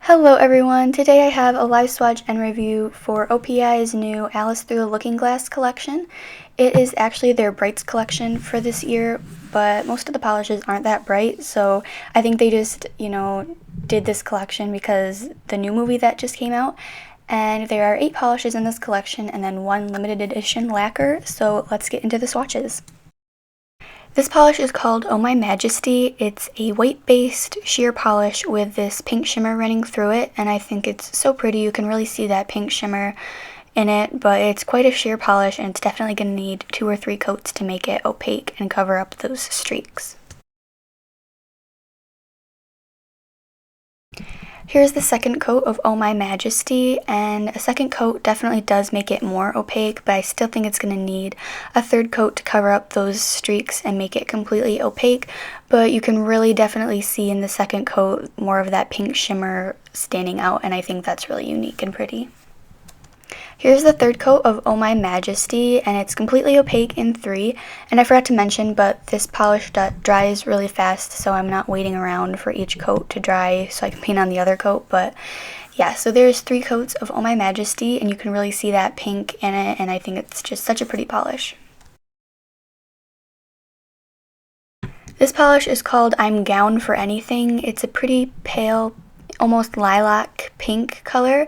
Hello everyone! Today I have a live swatch and review for OPI's new Alice Through the Looking Glass collection. It is actually their brights collection for this year, but most of the polishes aren't that bright, so I think they just, did this collection because the new movie that just came out. And there are 8 polishes in this collection and then 1 limited edition lacquer, so let's get into the swatches. This polish is called Oh My Majesty. It's a white-based sheer polish with this pink shimmer running through it, and I think it's so pretty. You can really see that pink shimmer in it, but it's quite a sheer polish, and it's definitely going to need 2 or 3 coats to make it opaque and cover up those streaks. Here's the second coat of Oh My Majesty, and a second coat definitely does make it more opaque, but I still think it's going to need a third coat to cover up those streaks and make it completely opaque, but you can really definitely see in the second coat more of that pink shimmer standing out, and I think that's really unique and pretty. Here's the third coat of Oh My Majesty, and it's completely opaque in 3, and I forgot to mention, but this polish dries really fast, so I'm not waiting around for each coat to dry so I can paint on the other coat, but yeah, so there's 3 coats of Oh My Majesty, and you can really see that pink in it, and I think it's just such a pretty polish. This polish is called I'm Gown for Anything. It's a pretty pale, almost lilac pink color,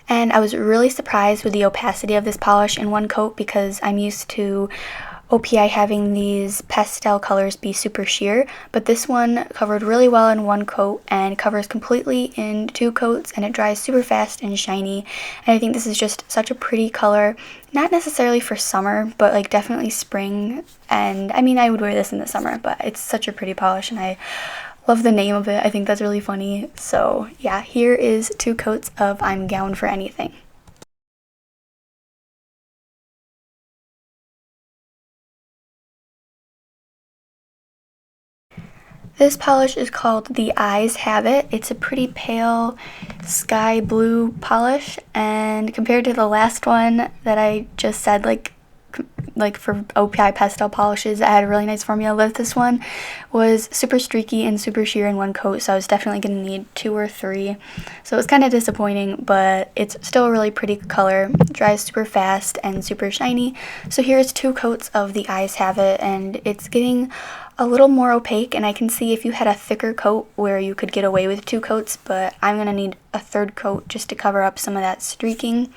and I was really surprised with the opacity of this polish in one coat because I'm used to OPI having these pastel colors be super sheer, but this one covered really well in one coat and covers completely in 2 coats, and it dries super fast and shiny, and I think this is just such a pretty color, not necessarily for summer, but like definitely spring, and I mean I would wear this in the summer, but it's such a pretty polish and I love the name of it. I think that's really funny. So yeah, here is 2 coats of I'm Gown for Anything. This polish is called The Eyes Have It. It's a pretty pale sky blue polish, and compared to the last one that I just said, like for OPI pastel polishes, I had a really nice formula with. This one was super streaky and super sheer in one coat, so I was definitely going to need 2 or 3. So it was kind of disappointing, but it's still a really pretty color. It dries super fast and super shiny. So here's 2 coats of The Eyes Have It, and it's getting a little more opaque, and I can see if you had a thicker coat where you could get away with 2 coats, but I'm going to need a third coat just to cover up some of that streaking.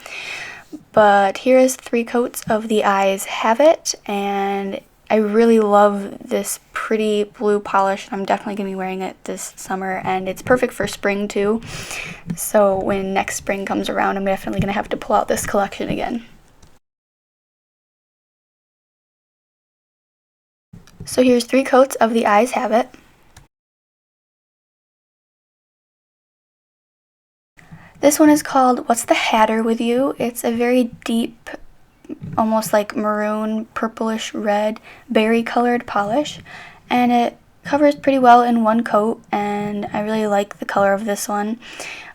But here is 3 coats of The Eyes Have It, and I really love this pretty blue polish. I'm definitely going to be wearing it this summer, and it's perfect for spring too. So when next spring comes around, I'm definitely going to have to pull out this collection again. So here's 3 coats of The Eyes Have It. This one is called What's the Hatter with You? It's a very deep, almost like maroon, purplish red, berry colored polish, and it covers pretty well in one coat, and I really like the color of this one.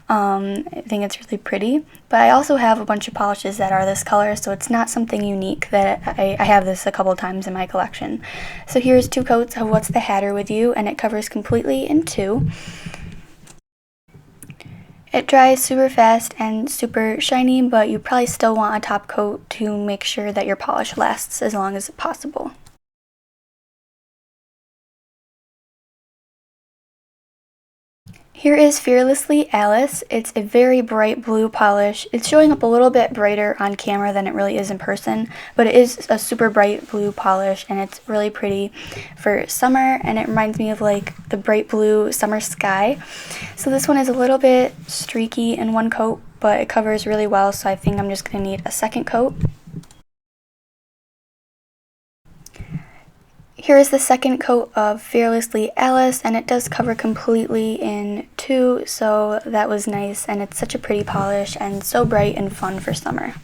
I think it's really pretty, but I also have a bunch of polishes that are this color, so it's not something unique that I have this a couple times in my collection. So here's 2 coats of What's the Hatter with You, and it covers completely in 2. It dries super fast and super shiny, but you probably still want a top coat to make sure that your polish lasts as long as possible. Here is Fearlessly Alice. It's a very bright blue polish. It's showing up a little bit brighter on camera than it really is in person, but it is a super bright blue polish, and it's really pretty for summer, and it reminds me of like the bright blue summer sky. So this one is a little bit streaky in one coat, but it covers really well, so I think I'm just going to need a second coat. Here is the second coat of Fearlessly Alice, and it does cover completely in 2, so that was nice, and it's such a pretty polish and so bright and fun for summer.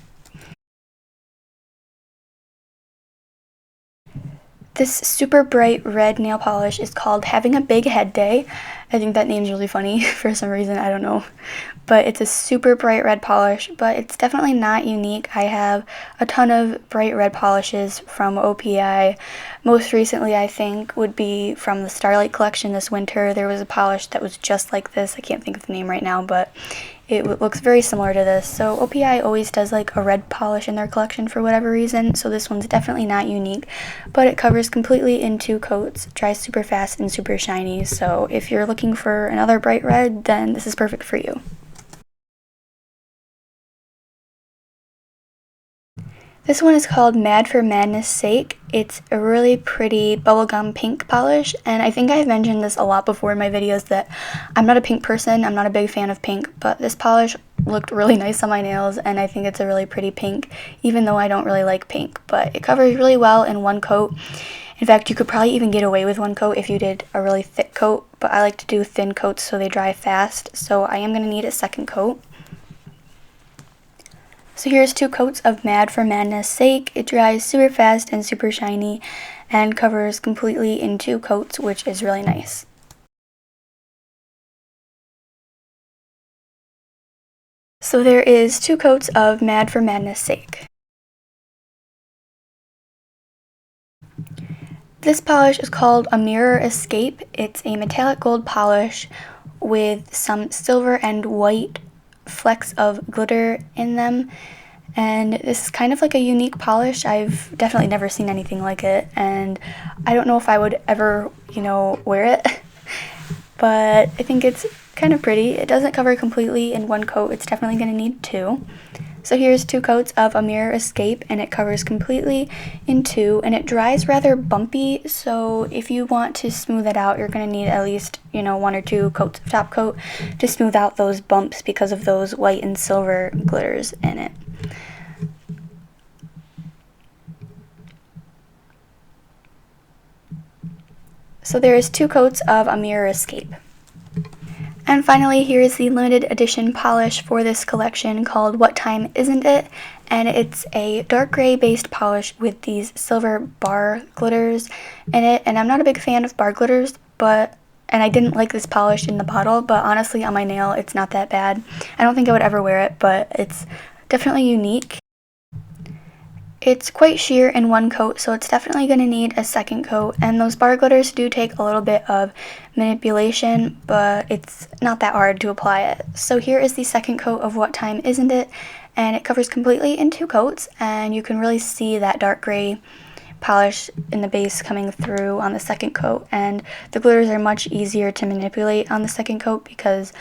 This super bright red nail polish is called Having a Big Head Day, I think that name's really funny for some reason, I don't know. But it's a super bright red polish, but it's definitely not unique. I have a ton of bright red polishes from OPI. Most recently, I think, would be from the Starlight collection this winter. There was a polish that was just like this. I can't think of the name right now, but it looks very similar to this. So OPI always does like a red polish in their collection for whatever reason, so this one's definitely not unique, but it covers completely in 2 coats, dries super fast and super shiny, so if you're looking for another bright red, then this is perfect for you. This one is called Mad for Madness' Sake. It's a really pretty bubblegum pink polish, and I think I've mentioned this a lot before in my videos that I'm not a pink person, I'm not a big fan of pink, but this polish looked really nice on my nails, and I think it's a really pretty pink, even though I don't really like pink, but it covers really well in 1 coat. In fact, you could probably even get away with 1 coat if you did a really thick coat, but I like to do thin coats so they dry fast, so I am going to need a 2nd coat. So here's 2 coats of Mad for Madness' Sake. It dries super fast and super shiny and covers completely in 2 coats, which is really nice. So there is 2 coats of Mad for Madness' Sake. This polish is called a Mirror Escape. It's a metallic gold polish with some silver and white flecks of glitter in them, and this is kind of like a unique polish. I've definitely never seen anything like it, and I don't know if I would ever, wear it, but I think it's kind of pretty. It doesn't cover completely in 1 coat, it's definitely going to need 2. So here's 2 coats of a Mirror Escape, and it covers completely in 2, and it dries rather bumpy, so if you want to smooth it out, you're going to need at least, 1 or 2 coats of top coat to smooth out those bumps because of those white and silver glitters in it. So there is 2 coats of a Mirror Escape. And finally, here is the limited edition polish for this collection called What Time Isn't It? And it's a dark gray based polish with these silver bar glitters in it. And I'm not a big fan of bar glitters, and I didn't like this polish in the bottle, but honestly on my nail it's not that bad. I don't think I would ever wear it, but it's definitely unique. It's quite sheer in 1 coat, so it's definitely going to need a 2nd coat, and those bar glitters do take a little bit of manipulation, but it's not that hard to apply it. So here is the 2nd coat of What Time Isn't It? And it covers completely in 2 coats, and you can really see that dark gray polish in the base coming through on the 2nd coat, and the glitters are much easier to manipulate on the 2nd coat because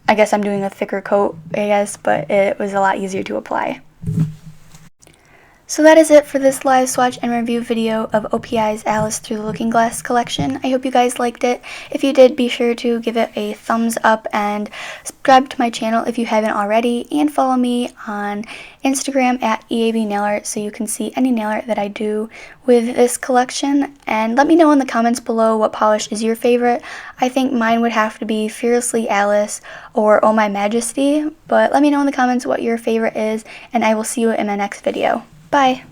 I guess I'm doing a thicker coat, but it was a lot easier to apply. So that is it for this live swatch and review video of OPI's Alice Through the Looking Glass collection. I hope you guys liked it. If you did, be sure to give it a thumbs up and subscribe to my channel if you haven't already, and follow me on Instagram at eabnailart so you can see any nail art that I do with this collection. And let me know in the comments below what polish is your favorite. I think mine would have to be Fearlessly Alice or Oh My Majesty, but let me know in the comments what your favorite is, and I will see you in my next video. Bye!